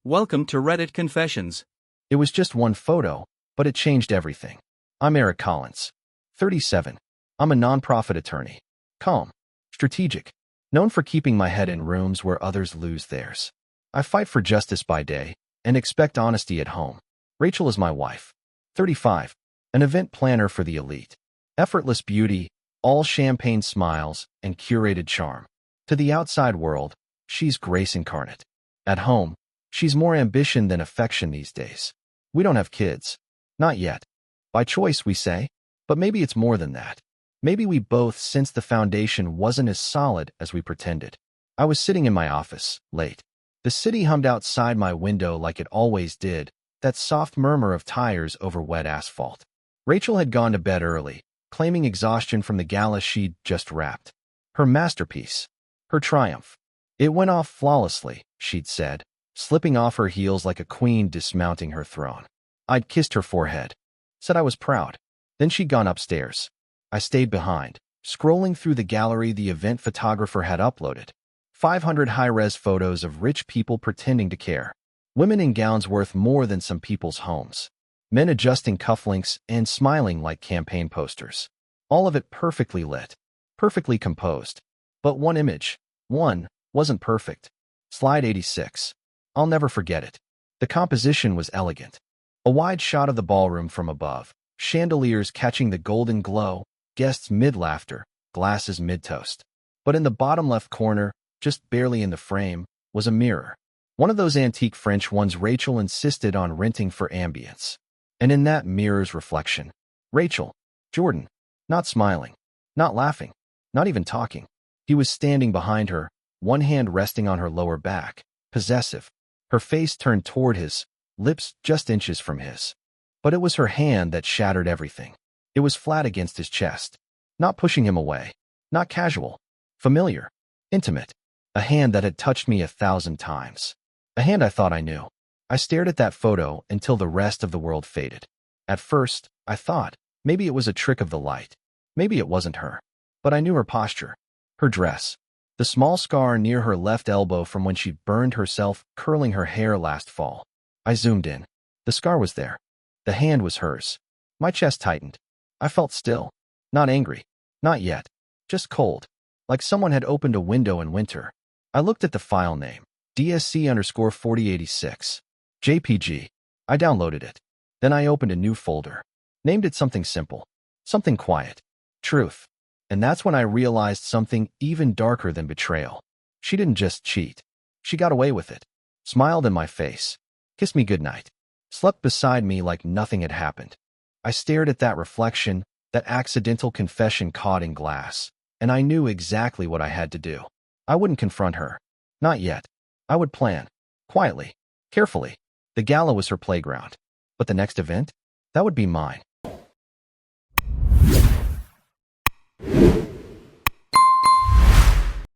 Welcome to Reddit Confessions. It was just one photo, but it changed everything. I'm Eric Collins, 37. I'm a nonprofit attorney. Calm, strategic, known for keeping my head in rooms where others lose theirs. I fight for justice by day and expect honesty at home. Rachel is my wife, 35, an event planner for the elite. Effortless beauty, all champagne smiles, and curated charm. To the outside world, she's grace incarnate. At home, she's more ambition than affection these days. We don't have kids. Not yet. By choice, we say. But maybe it's more than that. Maybe we both, since the foundation wasn't as solid as we pretended. I was sitting in my office, late. The city hummed outside my window like it always did, that soft murmur of tires over wet asphalt. Rachel had gone to bed early, claiming exhaustion from the gala she'd just wrapped. Her masterpiece. Her triumph. It went off flawlessly, she'd said, slipping off her heels like a queen dismounting her throne. I'd kissed her forehead. Said I was proud. Then she'd gone upstairs. I stayed behind, scrolling through the gallery the event photographer had uploaded. 500 high-res photos of rich people pretending to care. Women in gowns worth more than some people's homes. Men adjusting cufflinks and smiling like campaign posters. All of it perfectly lit. Perfectly composed. But one image, wasn't perfect. Slide 86. I'll never forget it. The composition was elegant. A wide shot of the ballroom from above, chandeliers catching the golden glow, guests mid-laughter, glasses mid-toast. But in the bottom left corner, just barely in the frame, was a mirror. One of those antique French ones Rachel insisted on renting for ambience. And in that mirror's reflection, Rachel, Jordan, not smiling, not laughing, not even talking. He was standing behind her, one hand resting on her lower back, possessive. Her face turned toward his, lips just inches from his. But it was her hand that shattered everything. It was flat against his chest, not pushing him away, not casual, familiar, intimate. A hand that had touched me 1,000 times. A hand I thought I knew. I stared at that photo until the rest of the world faded. At first, I thought, maybe it was a trick of the light. Maybe it wasn't her. But I knew her posture, her dress, the small scar near her left elbow from when she burned herself curling her hair last fall. I zoomed in. The scar was there. The hand was hers. My chest tightened. I felt still. Not angry. Not yet. Just cold. Like someone had opened a window in winter. I looked at the file name. DSC_4086. JPG. I downloaded it. Then I opened a new folder. Named it something simple. Something quiet. Truth. And that's when I realized something even darker than betrayal. She didn't just cheat. She got away with it. Smiled in my face. Kissed me goodnight. Slept beside me like nothing had happened. I stared at that reflection, that accidental confession caught in glass, and I knew exactly what I had to do. I wouldn't confront her. Not yet. I would plan. Quietly. Carefully. The gala was her playground. But the next event? That would be mine.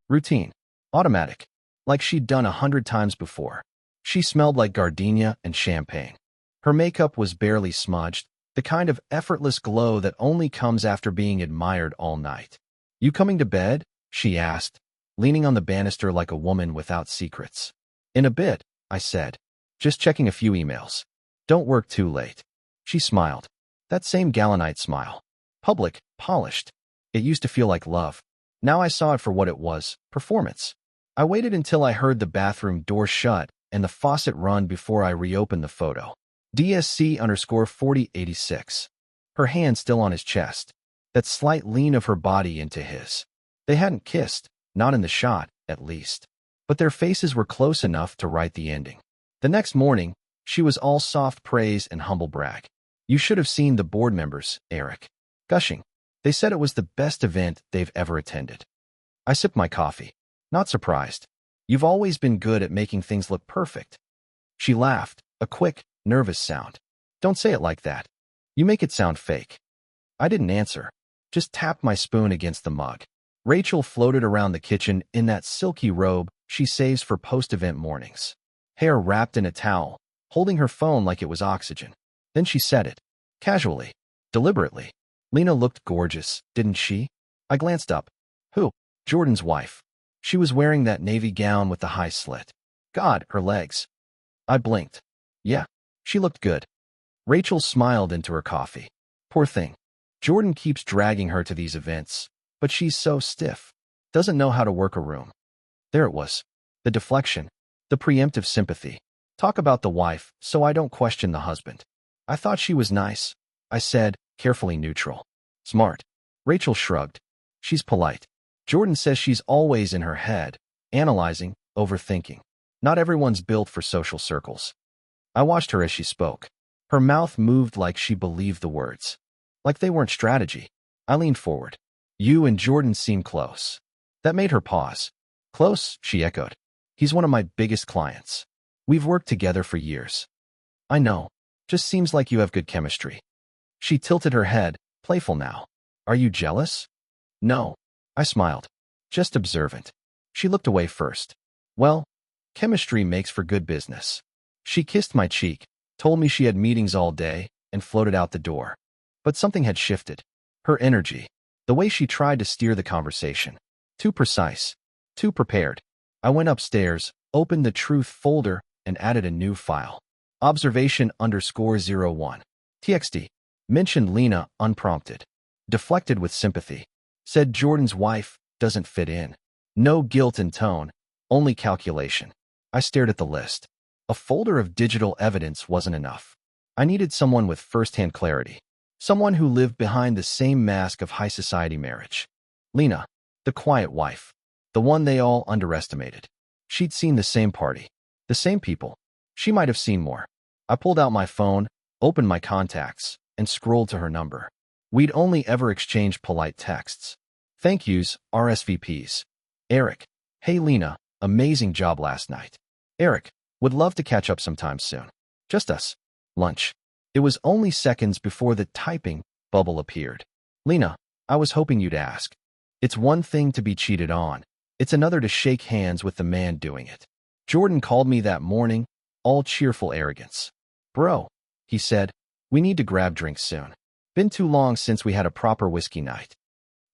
Routine. Automatic. Like she'd done 100 times before. She smelled like gardenia and champagne. Her makeup was barely smudged, the kind of effortless glow that only comes after being admired all night. You coming to bed? She asked, leaning on the banister like a woman without secrets. In a bit, I said. Just checking a few emails. Don't work too late. She smiled. That same galanite smile. Public, polished. It used to feel like love. Now I saw it for what it was, performance. I waited until I heard the bathroom door shut and the faucet run before I reopened the photo. DSC_4086. Her hand still on his chest. That slight lean of her body into his. They hadn't kissed, not in the shot, at least. But their faces were close enough to write the ending. The next morning, she was all soft praise and humble brag. You should have seen the board members, Eric. Gushing. They said it was the best event they've ever attended. I sipped my coffee. Not surprised. You've always been good at making things look perfect. She laughed, a quick, nervous sound. Don't say it like that. You make it sound fake. I didn't answer. Just tapped my spoon against the mug. Rachel floated around the kitchen in that silky robe she saves for post-event mornings. Hair wrapped in a towel, holding her phone like it was oxygen. Then she said it. Casually. Deliberately. Lena looked gorgeous, didn't she? I glanced up. Who? Jordan's wife. She was wearing that navy gown with the high slit. God, her legs. I blinked. Yeah, she looked good. Rachel smiled into her coffee. Poor thing. Jordan keeps dragging her to these events, but she's so stiff. Doesn't know how to work a room. There it was. The deflection. The preemptive sympathy. Talk about the wife, so I don't question the husband. I thought she was nice, I said, carefully neutral. Smart. Rachel shrugged. She's polite. Jordan says she's always in her head, analyzing, overthinking. Not everyone's built for social circles. I watched her as she spoke. Her mouth moved like she believed the words. Like they weren't strategy. I leaned forward. You and Jordan seem close. That made her pause. Close, she echoed. He's one of my biggest clients. We've worked together for years. I know. Just seems like you have good chemistry. She tilted her head, playful now. Are you jealous? No. I smiled. Just observant. She looked away first. Well, chemistry makes for good business. She kissed my cheek, told me she had meetings all day, and floated out the door. But something had shifted. Her energy. The way she tried to steer the conversation. Too precise. Too prepared. I went upstairs, opened the truth folder, and added a new file. Observation_01. TXT. Mentioned Lena unprompted. Deflected with sympathy. Said Jordan's wife doesn't fit in. No guilt in tone, only calculation. I stared at the list. A folder of digital evidence wasn't enough. I needed someone with first-hand clarity. Someone who lived behind the same mask of high society marriage. Lena, the quiet wife. The one they all underestimated. She'd seen the same party. The same people. She might have seen more. I pulled out my phone, opened my contacts, and scrolled to her number. We'd only ever exchanged polite texts. Thank yous, RSVPs. Eric. Hey Lena, amazing job last night. Eric. Would love to catch up sometime soon. Just us. Lunch. It was only seconds before the typing bubble appeared. Lena, I was hoping you'd ask. It's one thing to be cheated on. It's another to shake hands with the man doing it. Jordan called me that morning, all cheerful arrogance. Bro, he said, we need to grab drinks soon. Been too long since we had a proper whiskey night.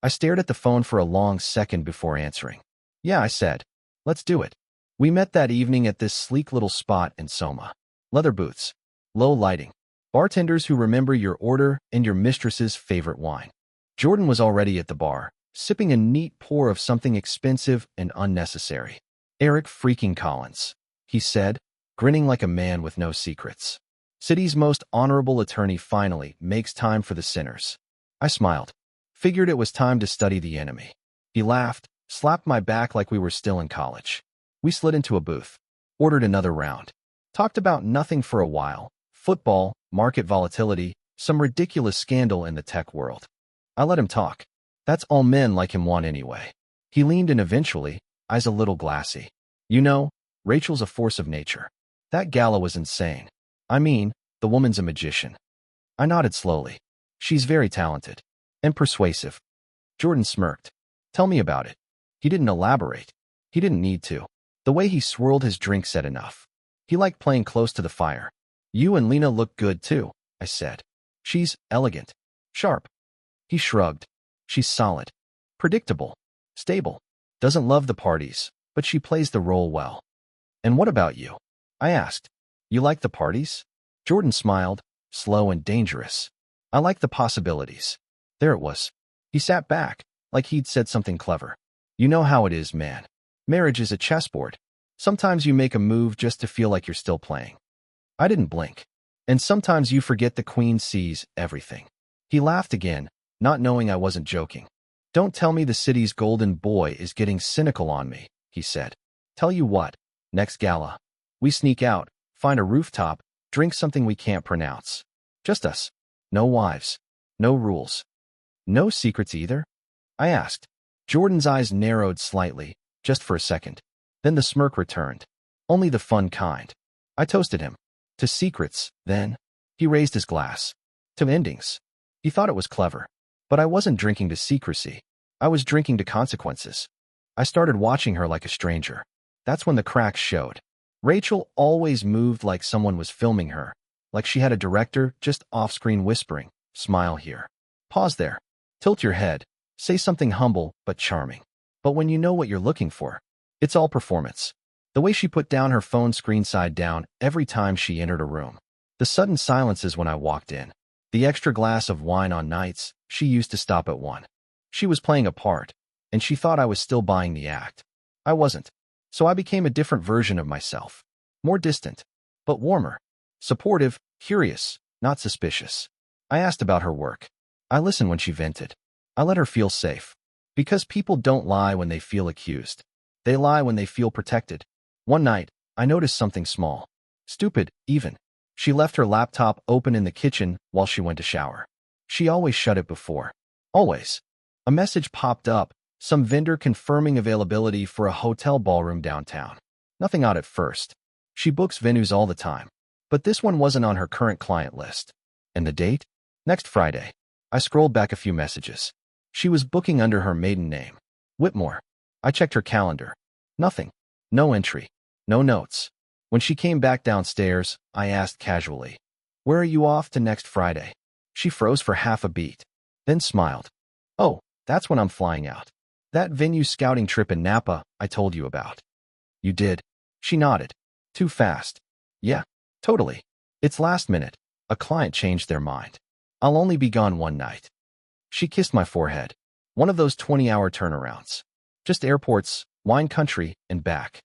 I stared at the phone for a long second before answering. Yeah, I said. Let's do it. We met that evening at this sleek little spot in Soma. Leather booths. Low lighting. Bartenders who remember your order and your mistress's favorite wine. Jordan was already at the bar, sipping a neat pour of something expensive and unnecessary. Eric freaking Collins, he said, grinning like a man with no secrets. City's most honorable attorney finally makes time for the sinners. I smiled. Figured it was time to study the enemy. He laughed, slapped my back like we were still in college. We slid into a booth. Ordered another round. Talked about nothing for a while. Football, market volatility, some ridiculous scandal in the tech world. I let him talk. That's all men like him want anyway. He leaned in eventually, eyes a little glassy. You know, Rachel's a force of nature. That gala was insane. I mean, the woman's a magician. I nodded slowly. She's very talented. And persuasive. Jordan smirked. Tell me about it. He didn't elaborate. He didn't need to. The way he swirled his drink said enough. He liked playing close to the fire. You and Lena look good too, I said. She's elegant. Sharp. He shrugged. She's solid. Predictable. Stable. Doesn't love the parties, but she plays the role well. And what about you? I asked. You like the parties? Jordan smiled, slow and dangerous. I like the possibilities. There it was. He sat back, like he'd said something clever. You know how it is, man. Marriage is a chessboard. Sometimes you make a move just to feel like you're still playing. I didn't blink. And sometimes you forget the queen sees everything. He laughed again, not knowing I wasn't joking. Don't tell me the city's golden boy is getting cynical on me, he said. Tell you what, next gala. We sneak out, find a rooftop, drink something we can't pronounce. Just us. No wives. No rules. No secrets either? I asked. Jordan's eyes narrowed slightly, just for a second. Then the smirk returned. Only the fun kind. I toasted him. To secrets, then. He raised his glass. To endings. He thought it was clever. But I wasn't drinking to secrecy. I was drinking to consequences. I started watching her like a stranger. That's when the cracks showed. Rachel always moved like someone was filming her, like she had a director just off-screen whispering, smile here. Pause there. Tilt your head. Say something humble but charming. But when you know what you're looking for, it's all performance. The way she put down her phone screen side down every time she entered a room. The sudden silences when I walked in. The extra glass of wine on nights she used to stop at one. She was playing a part, and she thought I was still buying the act. I wasn't. So I became a different version of myself. More distant, but warmer. Supportive, curious, not suspicious. I asked about her work. I listened when she vented. I let her feel safe. Because people don't lie when they feel accused. They lie when they feel protected. One night, I noticed something small. Stupid, even. She left her laptop open in the kitchen while she went to shower. She always shut it before. Always. A message popped up, some vendor confirming availability for a hotel ballroom downtown. Nothing odd at first. She books venues all the time. But this one wasn't on her current client list. And the date? Next Friday. I scrolled back a few messages. She was booking under her maiden name. Whitmore. I checked her calendar. Nothing. No entry. No notes. When she came back downstairs, I asked casually, "Where are you off to next Friday?" She froze for half a beat, then smiled. "Oh, that's when I'm flying out. That venue scouting trip in Napa I told you about." "You did?" She nodded. "Too fast." "Yeah, totally. It's last minute. A client changed their mind. I'll only be gone one night." She kissed my forehead. One of those 20-hour turnarounds. Just airports, wine country, and back.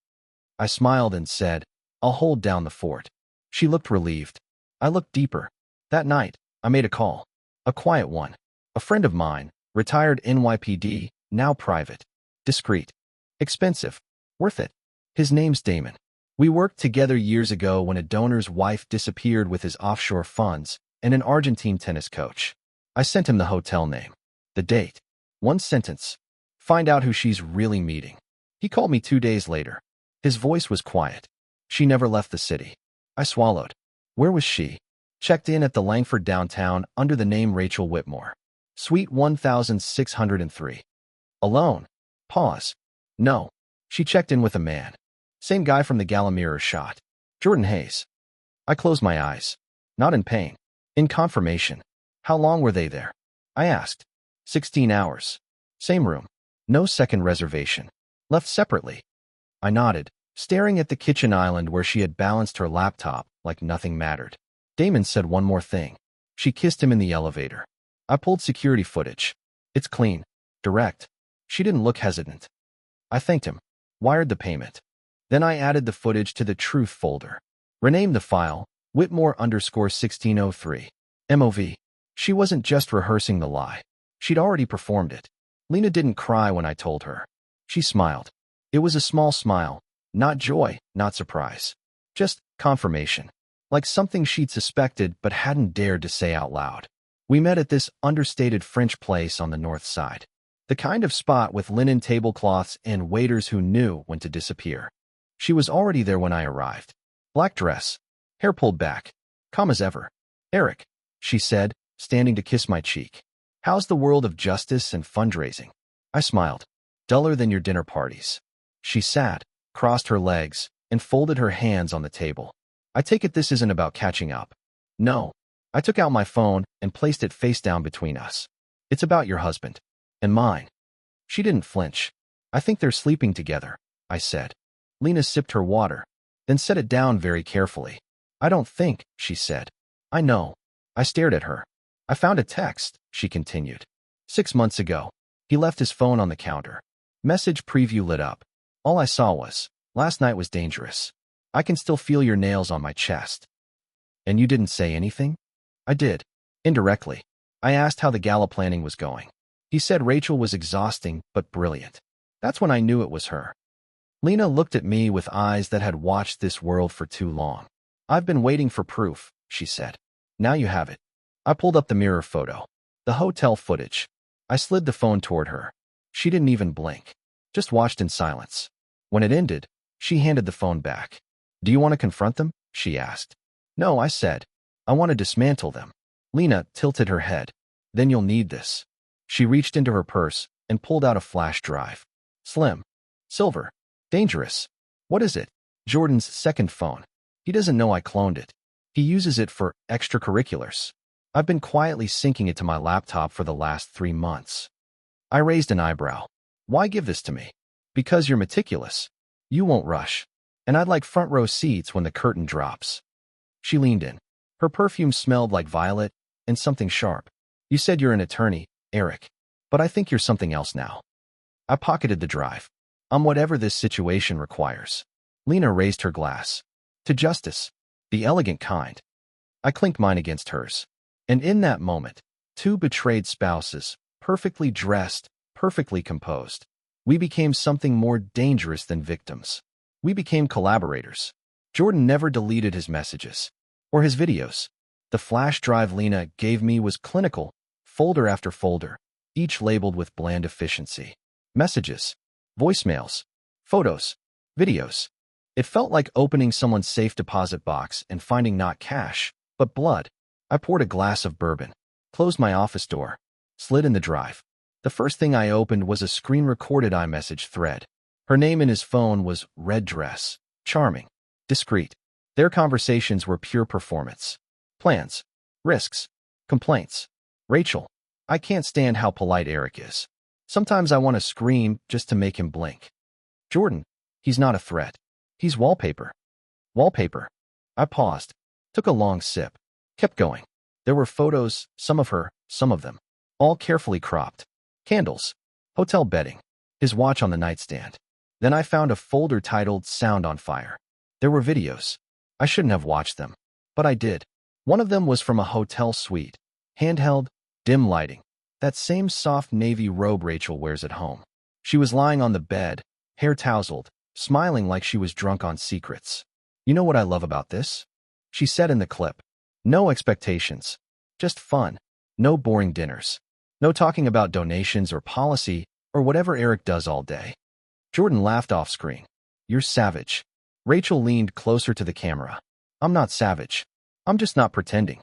I smiled and said, "I'll hold down the fort." She looked relieved. I looked deeper. That night, I made a call. A quiet one. A friend of mine, retired NYPD, now private. Discreet. Expensive. Worth it. His name's Damon. We worked together years ago when a donor's wife disappeared with his offshore funds and an Argentine tennis coach. I sent him the hotel name. The date. One sentence. Find out who she's really meeting. He called me 2 days later. His voice was quiet. She never left the city. I swallowed. Where was she? Checked in at the Langford downtown under the name Rachel Whitmore. Suite 1603. Alone. Pause. No. She checked in with a man. Same guy from the gala mirror shot. Jordan Hayes. I closed my eyes. Not in pain. In confirmation. How long were they there? I asked. 16 hours. Same room. No second reservation. Left separately. I nodded, staring at the kitchen island where she had balanced her laptop like nothing mattered. Damon said one more thing. She kissed him in the elevator. I pulled security footage. It's clean. Direct. She didn't look hesitant. I thanked him. Wired the payment. Then I added the footage to the truth folder. Renamed the file, Whitmore_1603. MOV. She wasn't just rehearsing the lie. She'd already performed it. Lena didn't cry when I told her. She smiled. It was a small smile. Not joy, not surprise. Just confirmation. Like something she'd suspected but hadn't dared to say out loud. We met at this understated French place on the north side. The kind of spot with linen tablecloths and waiters who knew when to disappear. She was already there when I arrived. Black dress. Hair pulled back. Calm as ever. "Eric," she said, standing to kiss my cheek. "How's the world of justice and fundraising?" I smiled. "Duller than your dinner parties." She sat, crossed her legs, and folded her hands on the table. "I take it this isn't about catching up." "No." I took out my phone and placed it face down between us. "It's about your husband. And mine." She didn't flinch. "I think they're sleeping together," I said. Lena sipped her water, then set it down very carefully. "I don't think," she said. "I know." I stared at her. "I found a text," she continued. 6 months ago. He left his phone on the counter. Message preview lit up. All I saw was, "Last night was dangerous. I can still feel your nails on my chest." "And you didn't say anything?" "I did. Indirectly. I asked how the gala planning was going. He said Rachel was exhausting but brilliant. That's when I knew it was her." Lena looked at me with eyes that had watched this world for too long. "I've been waiting for proof," she said. "Now you have it." I pulled up the mirror photo. The hotel footage. I slid the phone toward her. She didn't even blink. Just watched in silence. When it ended, she handed the phone back. "Do you want to confront them?" she asked. "No," I said. "I want to dismantle them." Lena tilted her head. "Then you'll need this." She reached into her purse and pulled out a flash drive. Slim. Silver. Dangerous. "What is it?" "Jordan's second phone. He doesn't know I cloned it. He uses it for extracurriculars. I've been quietly syncing it to my laptop for the last 3 months." I raised an eyebrow. "Why give this to me?" "Because you're meticulous. You won't rush." And I'd like front row seats when the curtain drops. She leaned in. Her perfume smelled like violet and something sharp. You said you're an attorney, Eric, but I think you're something else now. I pocketed the drive. I'm whatever this situation requires. Lena raised her glass. To justice, the elegant kind. I clinked mine against hers. And in that moment, two betrayed spouses, perfectly dressed, perfectly composed. We became something more dangerous than victims. We became collaborators. Jordan never deleted his messages or his videos. The flash drive Lena gave me was clinical, folder after folder, each labeled with bland efficiency. Messages, voicemails, photos, videos. It felt like opening someone's safe deposit box and finding not cash, but blood. I poured a glass of bourbon, closed my office door, slid in the drive. The first thing I opened was a screen-recorded iMessage thread. Her name in his phone was Red Dress. Charming. Discreet. Their conversations were pure performance. Plans. Risks. Complaints. Rachel. I can't stand how polite Eric is. Sometimes I want to scream just to make him blink. Jordan. He's not a threat. He's wallpaper. Wallpaper. I paused. Took a long sip. Kept going. There were photos, some of her, some of them. All carefully cropped. Candles. Hotel bedding. His watch on the nightstand. Then I found a folder titled Sound on Fire. There were videos. I shouldn't have watched them, but I did. One of them was from a hotel suite. Handheld, dim lighting. That same soft navy robe Rachel wears at home. She was lying on the bed, hair tousled, smiling like she was drunk on secrets. You know what I love about this? She said in the clip. No expectations. Just fun. No boring dinners. No talking about donations or policy or whatever Eric does all day. Jordan laughed off screen. You're savage. Rachel leaned closer to the camera. I'm not savage. I'm just not pretending.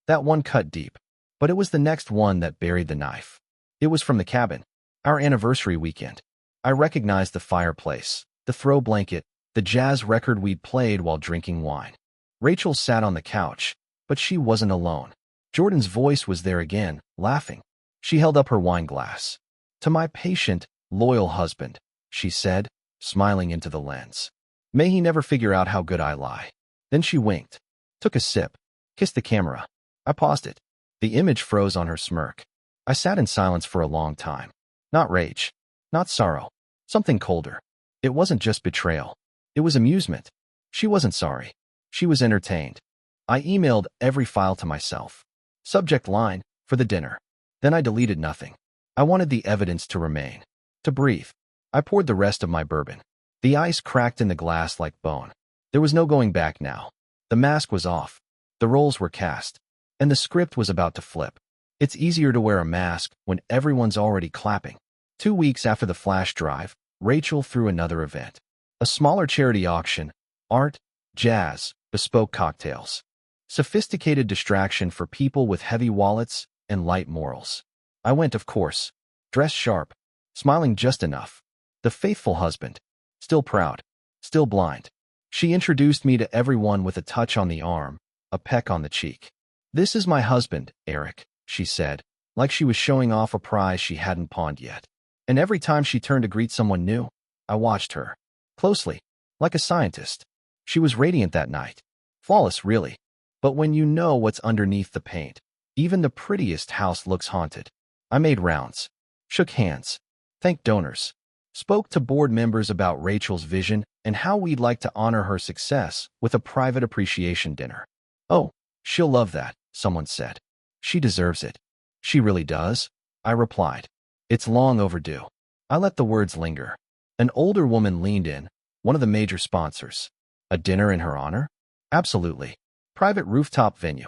That one cut deep. But it was the next one that buried the knife. It was from the cabin. Our anniversary weekend. I recognized the fireplace, the throw blanket, the jazz record we'd played while drinking wine. Rachel sat on the couch, but she wasn't alone. Jordan's voice was there again, laughing. She held up her wine glass. To my patient, loyal husband, she said, smiling into the lens. May he never figure out how good I lie. Then she winked, took a sip, kissed the camera. I paused it. The image froze on her smirk. I sat in silence for a long time. Not rage, not sorrow, something colder. It wasn't just betrayal. It was amusement. She wasn't sorry. She was entertained. I emailed every file to myself. Subject line, for the dinner. Then I deleted nothing. I wanted the evidence to remain. To breathe. I poured the rest of my bourbon. The ice cracked in the glass like bone. There was no going back now. The mask was off. The roles were cast. And the script was about to flip. It's easier to wear a mask when everyone's already clapping. 2 weeks after the flash drive, Rachel threw another event. A smaller charity auction. Art, jazz, bespoke cocktails. Sophisticated distraction for people with heavy wallets and light morals. I went, of course. Dressed sharp. Smiling just enough. The faithful husband. Still proud. Still blind. She introduced me to everyone with a touch on the arm, a peck on the cheek. This is my husband, Eric, she said, like she was showing off a prize she hadn't pawned yet. And every time she turned to greet someone new, I watched her. Closely. Like a scientist. She was radiant that night. Flawless, really. But when you know what's underneath the paint, even the prettiest house looks haunted. I made rounds. Shook hands. Thanked donors. Spoke to board members about Rachel's vision and how we'd like to honor her success with a private appreciation dinner. Oh, she'll love that, someone said. She deserves it. She really does, I replied. It's long overdue. I let the words linger. An older woman leaned in, one of the major sponsors. A dinner in her honor? Absolutely. Private rooftop venue.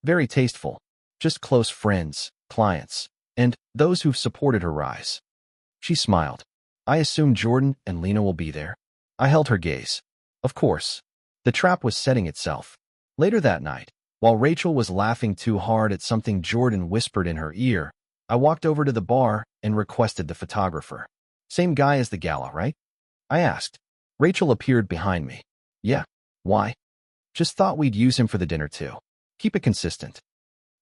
Very tasteful. Just close friends, clients, and those who've supported her rise. She smiled. I assume Jordan and Lena will be there. I held her gaze. Of course. The trap was setting itself. Later that night, while Rachel was laughing too hard at something Jordan whispered in her ear, I walked over to the bar and requested the photographer. Same guy as the gala, right? I asked. Rachel appeared behind me. Yeah. Why? Just thought we'd use him for the dinner too. Keep it consistent.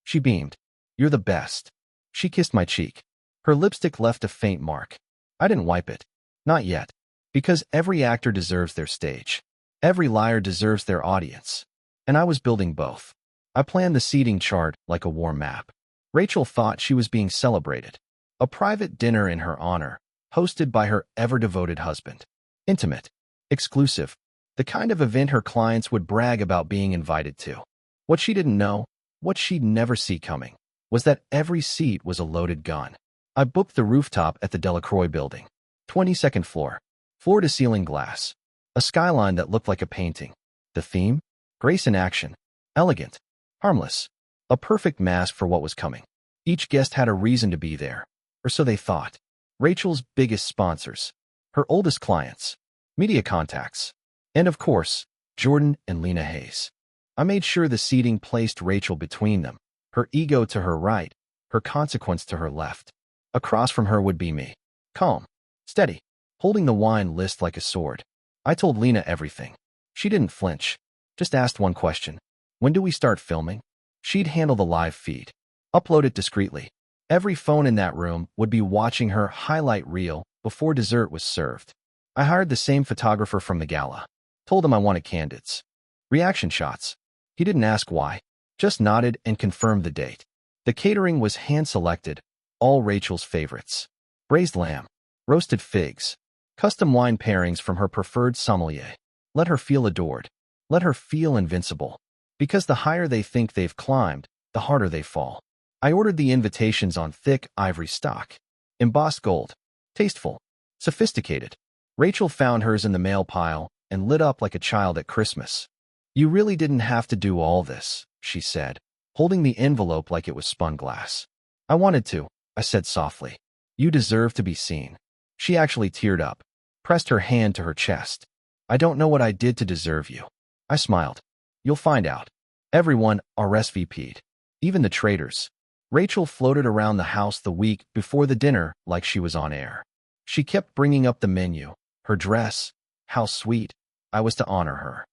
She beamed. You're the best. She kissed my cheek. Her lipstick left a faint mark. I didn't wipe it. Not yet. Because every actor deserves their stage. Every liar deserves their audience. And I was building both. I planned the seating chart like a war map. Rachel thought she was being celebrated. A private dinner in her honor, hosted by her ever-devoted husband. Intimate. Exclusive. The kind of event her clients would brag about being invited to. What she didn't know, what she'd never see coming, was that every seat was a loaded gun. I booked the rooftop at the Delacroix building. 22nd floor. Floor-to-ceiling glass. A skyline that looked like a painting. The theme? Grace in action. Elegant. Harmless. A perfect mask for what was coming. Each guest had a reason to be there, or so they thought. Rachel's biggest sponsors. Her oldest clients. Media contacts. And of course, Jordan and Lena Hayes. I made sure the seating placed Rachel between them, her ego to her right, her consequence to her left. Across from her would be me. Calm. Steady. Holding the wine list like a sword. I told Lena everything. She didn't flinch. Just asked one question. When do we start filming? She'd handle the live feed. Upload it discreetly. Every phone in that room would be watching her highlight reel before dessert was served. I hired the same photographer from the gala. Told him I wanted candids. Reaction shots. He didn't ask why. Just nodded and confirmed the date. The catering was hand-selected, all Rachel's favorites. Braised lamb. Roasted figs. Custom wine pairings from her preferred sommelier. Let her feel adored. Let her feel invincible. Because the higher they think they've climbed, the harder they fall. I ordered the invitations on thick ivory stock. Embossed gold. Tasteful. Sophisticated. Rachel found hers in the mail pile and lit up like a child at Christmas. You really didn't have to do all this, she said, holding the envelope like it was spun glass. I wanted to, I said softly. You deserve to be seen. She actually teared up, pressed her hand to her chest. I don't know what I did to deserve you. I smiled. You'll find out. Everyone RSVP'd. Even the traitors. Rachel floated around the house the week before the dinner like she was on air. She kept bringing up the menu, her dress, how sweet. I was to honor her.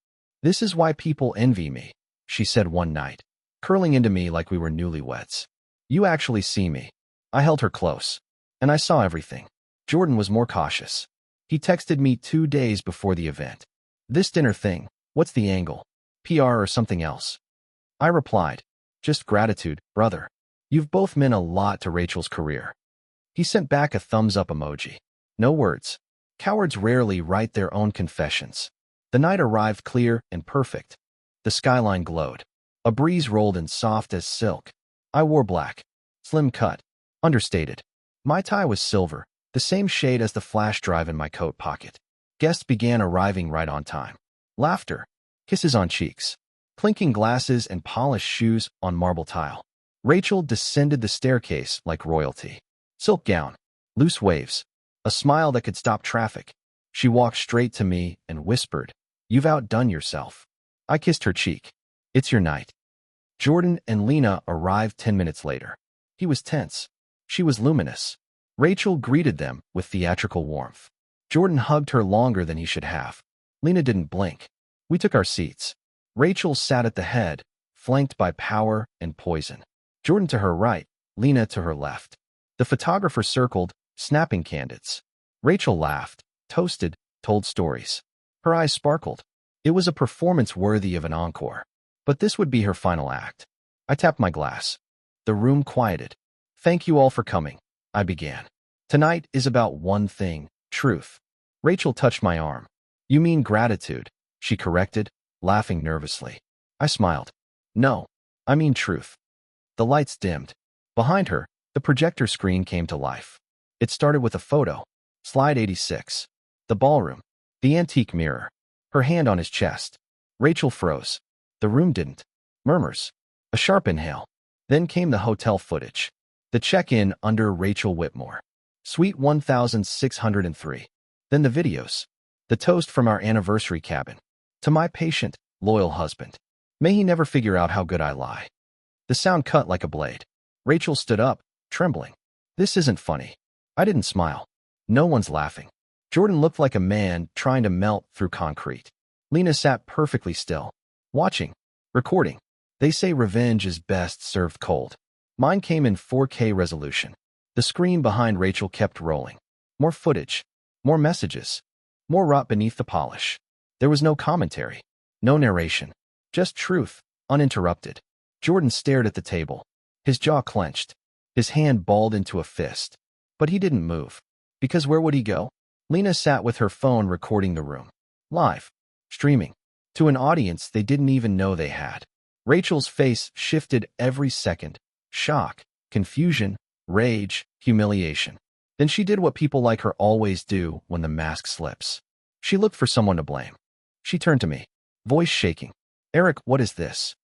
This is why people envy me, she said one night, curling into me like we were newlyweds. You actually see me. I held her close. And I saw everything. Jordan was more cautious. He texted me 2 days before the event. This dinner thing, what's the angle? PR or something else? I replied, just gratitude, brother. You've both meant a lot to Rachel's career. He sent back a thumbs-up emoji. No words. Cowards rarely write their own confessions. The night arrived clear and perfect. The skyline glowed. A breeze rolled in soft as silk. I wore black. Slim cut. Understated. My tie was silver, the same shade as the flash drive in my coat pocket. Guests began arriving right on time. Laughter. Kisses on cheeks. Clinking glasses and polished shoes on marble tile. Rachel descended the staircase like royalty. Silk gown. Loose waves. A smile that could stop traffic. She walked straight to me and whispered, "You've outdone yourself." I kissed her cheek. "It's your night." Jordan and Lena arrived 10 minutes later. He was tense. She was luminous. Rachel greeted them with theatrical warmth. Jordan hugged her longer than he should have. Lena didn't blink. We took our seats. Rachel sat at the head, flanked by power and poison. Jordan to her right, Lena to her left. The photographer circled, snapping candids. Rachel laughed, toasted, told stories. Her eyes sparkled. It was a performance worthy of an encore. But this would be her final act. I tapped my glass. The room quieted. "Thank you all for coming," I began. "Tonight is about one thing, truth." Rachel touched my arm. "You mean gratitude," she corrected, laughing nervously. I smiled. "No, I mean truth." The lights dimmed. Behind her, the projector screen came to life. It started with a photo. Slide 86. The ballroom. The antique mirror. Her hand on his chest. Rachel froze. The room didn't. Murmurs. A sharp inhale. Then came the hotel footage. The check-in under Rachel Whitmore. Suite 1603. Then the videos. The toast from our anniversary cabin. "To my patient, loyal husband. May he never figure out how good I lie." The sound cut like a blade. Rachel stood up, trembling. "This isn't funny." I didn't smile. No one's laughing. Jordan looked like a man trying to melt through concrete. Lena sat perfectly still. Watching. Recording. They say revenge is best served cold. Mine came in 4K resolution. The screen behind Rachel kept rolling. More footage. More messages. More rot beneath the polish. There was no commentary, no narration, just truth, uninterrupted. Jordan stared at the table, his jaw clenched, his hand balled into a fist. But he didn't move. Because where would he go? Lena sat with her phone recording the room. Live. Streaming. To an audience they didn't even know they had. Rachel's face shifted every second. Shock, confusion, rage, humiliation. Then she did what people like her always do when the mask slips. She looked for someone to blame. She turned to me, voice shaking. Eric, what is this?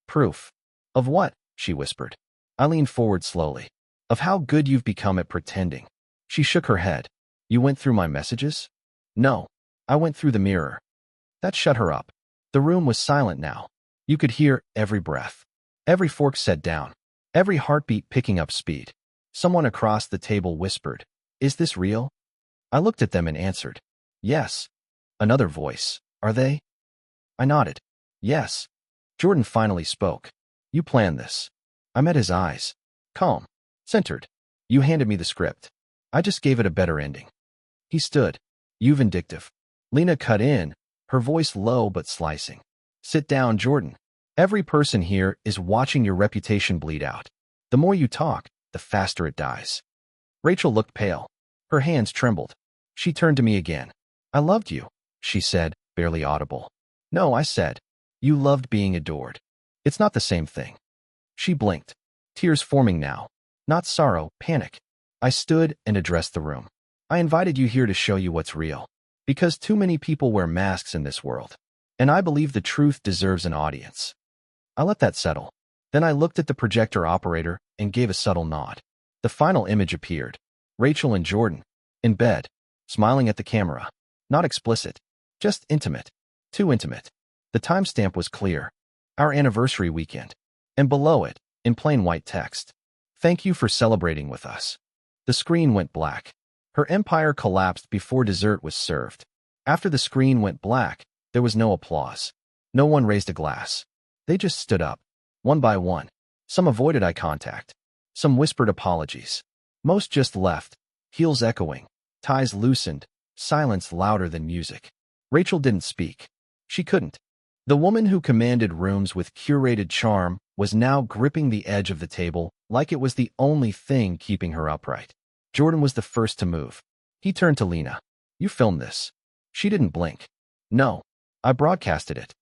Proof. Of what? She whispered. I leaned forward slowly. Of how good you've become at pretending. She shook her head. You went through my messages? No. I went through the mirror. That shut her up. The room was silent now. You could hear every breath. Every fork set down. Every heartbeat picking up speed. Someone across the table whispered, Is this real? I looked at them and answered, Yes. Another voice, Are they? I nodded. Yes. Jordan finally spoke. You planned this. I met his eyes. Calm. Centered. You handed me the script. I just gave it a better ending. He stood. You vindictive. Lena cut in, her voice low but slicing. Sit down, Jordan. Every person here is watching your reputation bleed out. The more you talk, the faster it dies. Rachel looked pale. Her hands trembled. She turned to me again. I loved you, she said, barely audible. No, I said. You loved being adored. It's not the same thing. She blinked. Tears forming now. Not sorrow, panic. I stood and addressed the room. I invited you here to show you what's real. Because too many people wear masks in this world. And I believe the truth deserves an audience. I let that settle. Then I looked at the projector operator and gave a subtle nod. The final image appeared. Rachel and Jordan, in bed, smiling at the camera. Not explicit, just intimate. Too intimate. The timestamp was clear. Our anniversary weekend. And below it, in plain white text, Thank you for celebrating with us. The screen went black. Her empire collapsed before dessert was served. After the screen went black, there was no applause. No one raised a glass. They just stood up, one by one. Some avoided eye contact. Some whispered apologies. Most just left, heels echoing, ties loosened, silence louder than music. Rachel didn't speak. She couldn't. The woman who commanded rooms with curated charm was now gripping the edge of the table like it was the only thing keeping her upright. Jordan was the first to move. He turned to Lena. You filmed this. She didn't blink. No. I broadcasted it.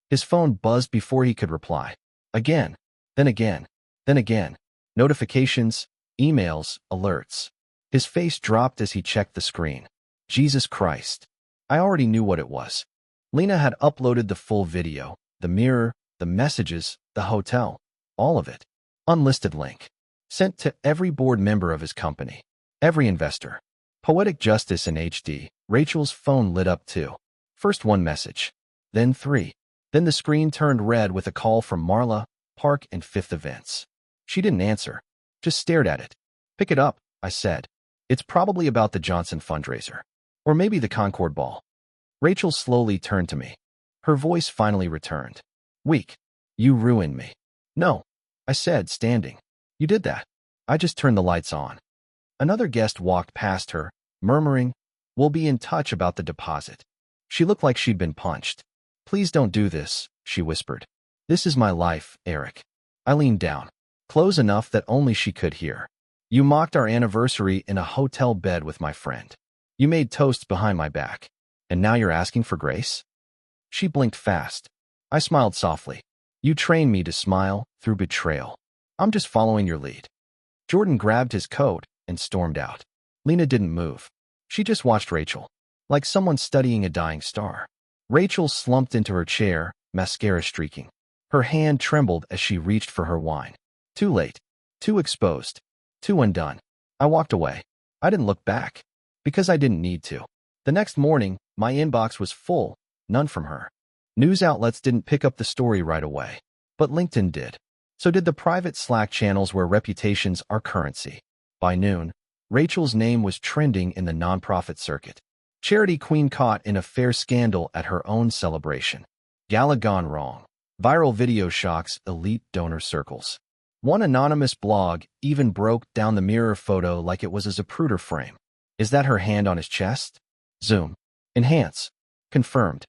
His phone buzzed before he could reply. Again. Then again. Then again. Notifications, emails, alerts. His face dropped as he checked the screen. Jesus Christ. I already knew what it was. Lena had uploaded the full video, the mirror, the messages, the hotel, all of it. Unlisted link. Sent to every board member of his company. Every investor. Poetic justice in HD. Rachel's phone lit up too. First one message. Then three. Then the screen turned red with a call from Marla, Park, and Fifth Events. She didn't answer. Just stared at it. Pick it up, I said. It's probably about the Johnson fundraiser. Or maybe the Concord Ball. Rachel slowly turned to me. Her voice finally returned. Weak. You ruined me. No, I said, standing. You did that. I just turned the lights on. Another guest walked past her, murmuring, We'll be in touch about the deposit. She looked like she'd been punched. Please don't do this, she whispered. This is my life, Eric. I leaned down, close enough that only she could hear. You mocked our anniversary in a hotel bed with my friend. You made toasts behind my back. And now you're asking for grace? She blinked fast. I smiled softly. You trained me to smile through betrayal. I'm just following your lead. Jordan grabbed his coat and stormed out. Lena didn't move. She just watched Rachel, like someone studying a dying star. Rachel slumped into her chair, mascara streaking. Her hand trembled as she reached for her wine. Too late. Too exposed. Too undone. I walked away. I didn't look back. Because I didn't need to. The next morning, my inbox was full, none from her. News outlets didn't pick up the story right away. But LinkedIn did. So did the private Slack channels where reputations are currency. By noon, Rachel's name was trending in the nonprofit circuit. Charity queen caught in affair scandal at her own celebration. Gala gone wrong. Viral video shocks elite donor circles. One anonymous blog even broke down the mirror photo like it was a Zapruder frame. Is that her hand on his chest? Zoom. Enhance. Confirmed.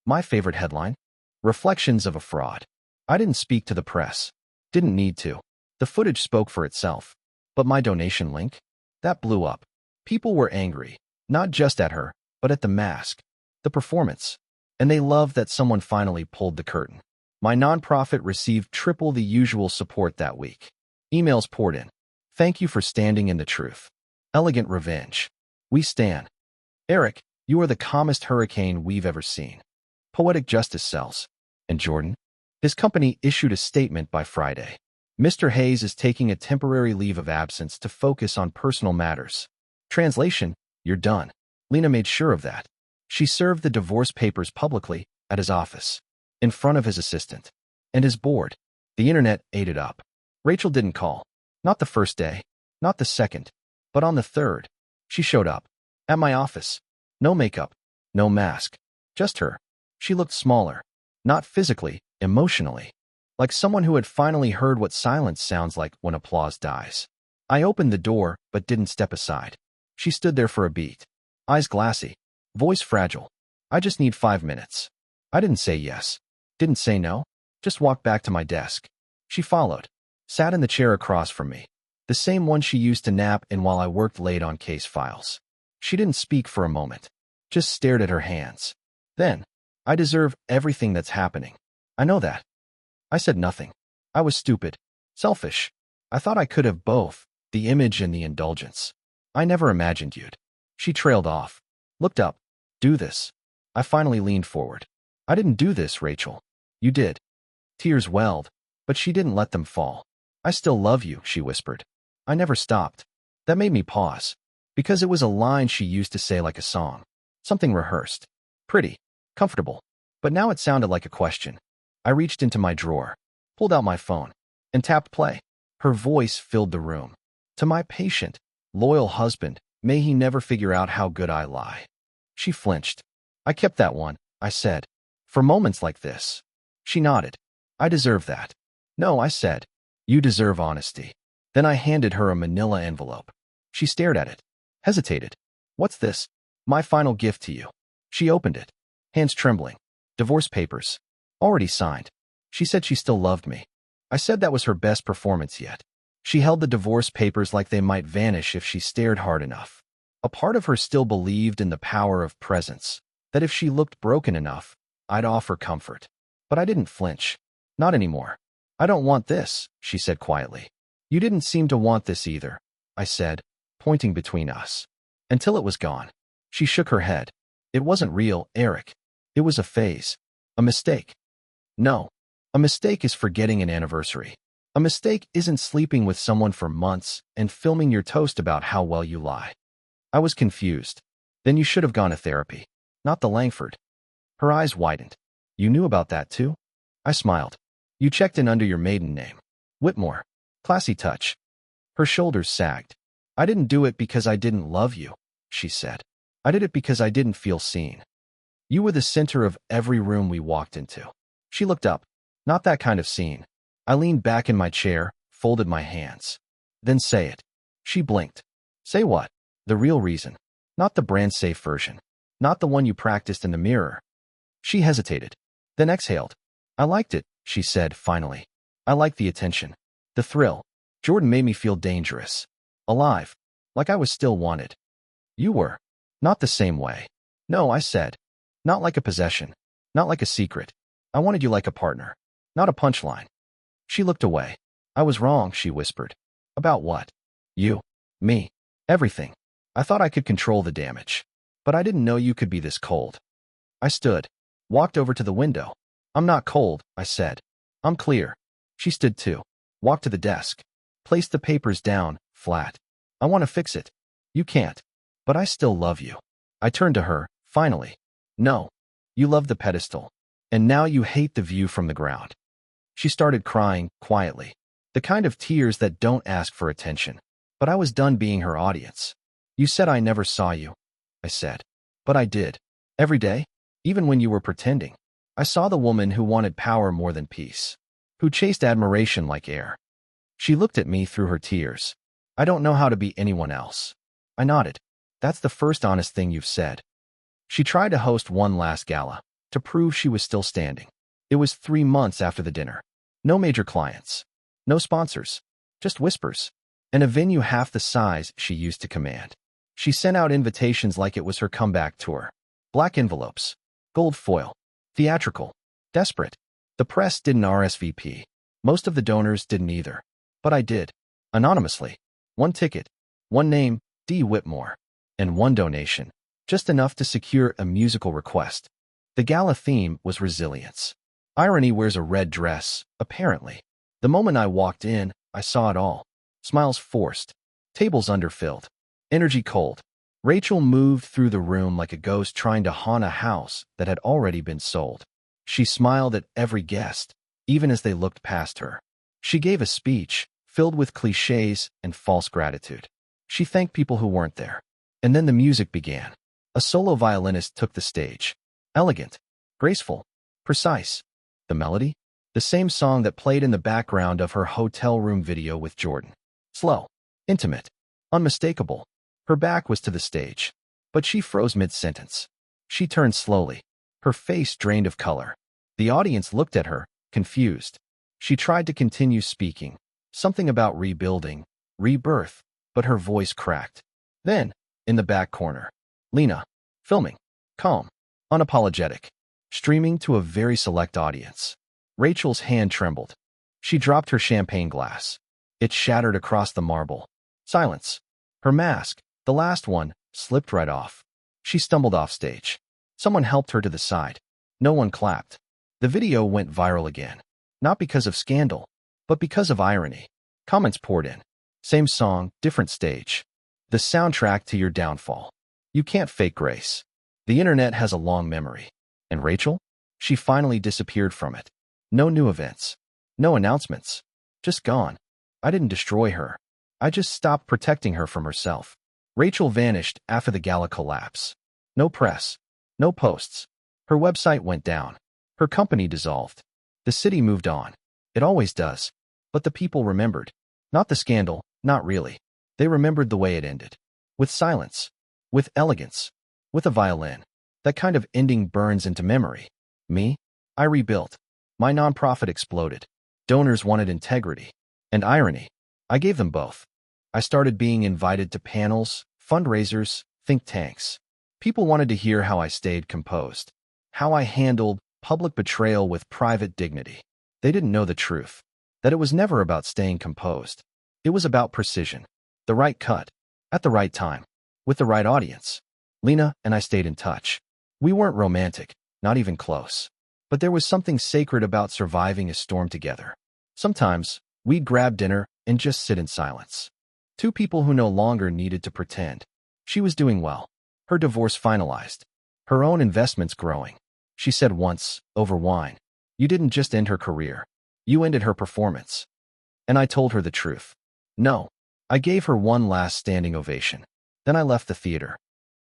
My favorite headline? Reflections of a fraud. I didn't speak to the press. Didn't need to. The footage spoke for itself. But my donation link? That blew up. People were angry, not just at her, but at the mask, the performance. And they loved that someone finally pulled the curtain. My nonprofit received triple the usual support that week. Emails poured in. Thank you for standing in the truth. Elegant revenge. We stand. Eric, you are the calmest hurricane we've ever seen. Poetic justice sells. And Jordan? His company issued a statement by Friday. Mr. Hayes is taking a temporary leave of absence to focus on personal matters. Translation, you're done. Lena made sure of that. She served the divorce papers publicly at his office, in front of his assistant and his board. The internet ate it up. Rachel didn't call. Not the first day, not the second, but on the third. She showed up. At my office. No makeup, no mask. Just her. She looked smaller. Not physically, emotionally. Like someone who had finally heard what silence sounds like when applause dies. I opened the door, but didn't step aside. She stood there for a beat. Eyes glassy. Voice fragile. I just need 5 minutes. I didn't say yes. Didn't say no. Just walked back to my desk. She followed. Sat in the chair across from me. The same one she used to nap in while I worked late on case files. She didn't speak for a moment. Just stared at her hands. Then, I deserve everything that's happening. I know that. I said nothing. I was stupid. Selfish. I thought I could have both, the image and the indulgence. I never imagined you'd. She trailed off. Looked up. Do this. I finally leaned forward. I didn't do this, Rachel. You did. Tears welled, but she didn't let them fall. I still love you, she whispered. I never stopped. That made me pause. Because it was a line she used to say like a song. Something rehearsed. Pretty. Comfortable. But now it sounded like a question. I reached into my drawer, pulled out my phone, and tapped play. Her voice filled the room. To my patient, loyal husband, may he never figure out how good I lie. She flinched. I kept that one, I said. For moments like this. She nodded. I deserve that. No, I said. You deserve honesty. Then I handed her a manila envelope. She stared at it. Hesitated. What's this? My final gift to you. She opened it. Hands trembling. Divorce papers. Already signed. She said she still loved me. I said that was her best performance yet. She held the divorce papers like they might vanish if she stared hard enough. A part of her still believed in the power of presence, that if she looked broken enough, I'd offer comfort. But I didn't flinch. Not anymore. I don't want this, she said quietly. You didn't seem to want this either, I said, pointing between us. Until it was gone. She shook her head. It wasn't real, Eric. It was a phase. A mistake. No. A mistake is forgetting an anniversary. A mistake isn't sleeping with someone for months and filming your toast about how well you lie. I was confused. Then you should have gone to therapy. Not the Langford. Her eyes widened. You knew about that too? I smiled. You checked in under your maiden name. Whitmore. Classy touch. Her shoulders sagged. I didn't do it because I didn't love you, she said. I did it because I didn't feel seen. You were the center of every room we walked into. She looked up. Not that kind of scene. I leaned back in my chair, folded my hands. Then say it. She blinked. Say what? The real reason. Not the brand-safe version. Not the one you practiced in the mirror. She hesitated. Then exhaled. I liked it, she said finally. I liked the attention. The thrill. Jordan made me feel dangerous. Alive. Like I was still wanted. You were. Not the same way. No, I said. Not like a possession. Not like a secret. I wanted you like a partner. Not a punchline. She looked away. I was wrong, she whispered. About what? You. Me. Everything. I thought I could control the damage. But I didn't know you could be this cold. I stood. Walked over to the window. I'm not cold, I said. I'm clear. She stood too. Walked to the desk. Placed the papers down, flat. I want to fix it. You can't. But I still love you. I turned to her, finally. No. You love the pedestal. And now you hate the view from the ground. She started crying, quietly. The kind of tears that don't ask for attention. But I was done being her audience. You said I never saw you, I said. But I did. Every day. Even when you were pretending. I saw the woman who wanted power more than peace. Who chased admiration like air. She looked at me through her tears. I don't know how to be anyone else. I nodded. That's the first honest thing you've said. She tried to host one last gala. to prove she was still standing. It was 3 months after the dinner. No major clients. No sponsors. Just whispers. And a venue half the size she used to command. She sent out invitations like it was her comeback tour. Black envelopes. Gold foil. Theatrical. Desperate. The press didn't RSVP. Most of the donors didn't either. But I did. Anonymously. 1 ticket. 1 name, D. Whitmore. And 1 donation. Just enough to secure a musical request. The gala theme was resilience. Irony wears a red dress, apparently. The moment I walked in, I saw it all. Smiles forced. Tables underfilled. Energy cold. Rachel moved through the room like a ghost trying to haunt a house that had already been sold. She smiled at every guest, even as they looked past her. She gave a speech, filled with cliches and false gratitude. She thanked people who weren't there. And then the music began. A solo violinist took the stage. Elegant. Graceful. Precise. The melody? The same song that played in the background of her hotel room video with Jordan. Slow. Intimate. Unmistakable. Her back was to the stage. But she froze mid-sentence. She turned slowly. Her face drained of color. The audience looked at her, confused. She tried to continue speaking. Something about rebuilding, rebirth, but her voice cracked. Then, in the back corner, Lena, filming, calm, unapologetic, streaming to a very select audience. Rachel's hand trembled. She dropped her champagne glass. It shattered across the marble. Silence. Her mask, the last one, slipped right off. She stumbled off stage. Someone helped her to the side. No one clapped. The video went viral again. Not because of scandal, but because of irony. Comments poured in. Same song, different stage. The soundtrack to your downfall. You can't fake grace. The internet has a long memory. And Rachel? She finally disappeared from it. No new events. No announcements. Just gone. I didn't destroy her. I just stopped protecting her from herself. Rachel vanished after the gala collapse. No press. No posts. Her website went down. Her company dissolved. The city moved on. It always does. But the people remembered. Not the scandal, not really. They remembered the way it ended. With silence. With elegance. With a violin. That kind of ending burns into memory. Me? I rebuilt. My nonprofit exploded. Donors wanted integrity. And irony. I gave them both. I started being invited to panels, fundraisers, think tanks. People wanted to hear how I stayed composed. How I handled public betrayal with private dignity. They didn't know the truth. That it was never about staying composed. It was about precision. The right cut. At the right time. With the right audience. Lena and I stayed in touch. We weren't romantic, not even close. But there was something sacred about surviving a storm together. Sometimes, we'd grab dinner and just sit in silence. 2 people who no longer needed to pretend. She was doing well. Her divorce finalized. Her own investments growing. She said once, over wine, "You didn't just end her career. You ended her performance." And I told her the truth. No. I gave her one last standing ovation. Then I left the theater.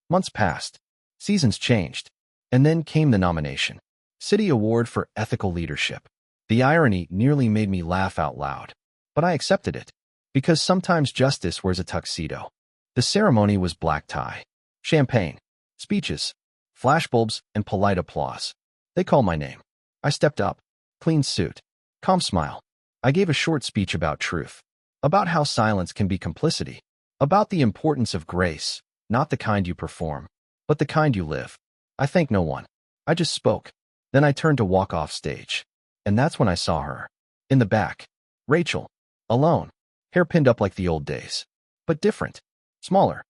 Months passed. Seasons changed. And then came the nomination. City Award for Ethical Leadership. The irony nearly made me laugh out loud. But I accepted it. Because sometimes justice wears a tuxedo. The ceremony was black tie. Champagne. Speeches. Flashbulbs and polite applause. They called my name. I stepped up. Clean suit. Calm smile. I gave a short speech about truth. About how silence can be complicity. About the importance of grace, not the kind you perform, but the kind you live. I thanked no one. I just spoke. Then I turned to walk off stage. And that's when I saw her. In the back. Rachel. Alone. Hair pinned up like the old days. But different. Smaller.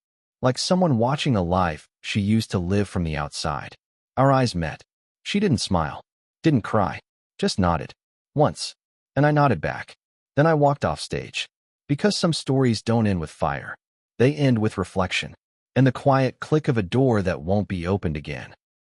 Like someone watching a life she used to live from the outside. Our eyes met. She didn't smile. Didn't cry. Just nodded. Once. And I nodded back. Then I walked off stage. Because some stories don't end with fire. They end with reflection. And the quiet click of a door that won't be opened again.